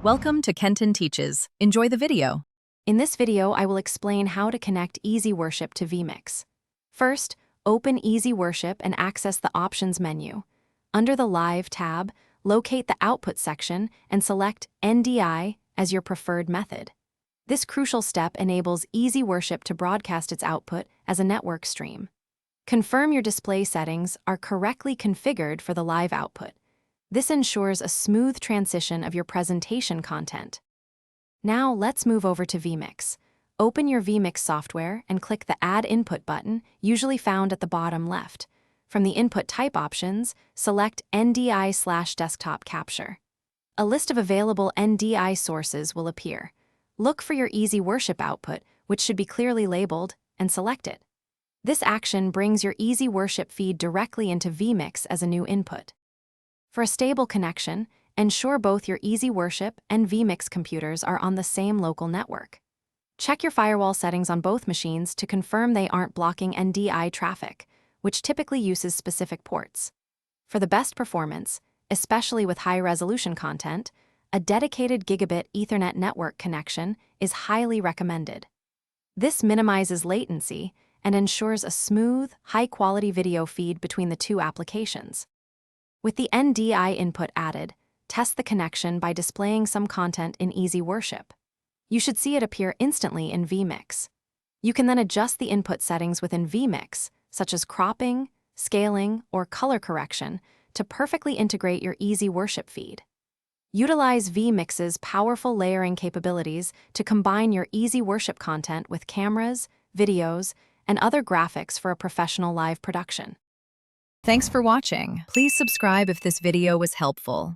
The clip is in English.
Welcome to Kenton Teaches. Enjoy the video. In this video, I will explain how to connect EasyWorship to VMix. First, open EasyWorship and access the Options menu. Under the Live tab, locate the Output section and select NDI as your preferred method. This crucial step enables EasyWorship to broadcast its output as a network stream. Confirm your display settings are correctly configured for the live output. This ensures a smooth transition of your presentation content. Now let's move over to VMix. Open your VMix software and click the Add Input button, usually found at the bottom left. From the Input Type options, select NDI/Desktop Capture. A list of available NDI sources will appear. Look for your EasyWorship output, which should be clearly labeled, and select it. This action brings your EasyWorship feed directly into VMix as a new input. For a stable connection, ensure both your EasyWorship and VMix computers are on the same local network. Check your firewall settings on both machines to confirm they aren't blocking NDI traffic, which typically uses specific ports. For the best performance, especially with high-resolution content, a dedicated gigabit Ethernet network connection is highly recommended. This minimizes latency and ensures a smooth, high-quality video feed between the two applications. With the NDI input added, test the connection by displaying some content in EasyWorship. You should see it appear instantly in VMix. You can then adjust the input settings within VMix, such as cropping, scaling, or color correction, to perfectly integrate your EasyWorship feed. Utilize VMix's powerful layering capabilities to combine your EasyWorship content with cameras, videos, and other graphics for a professional live production. Thanks for watching. Please subscribe if this video was helpful.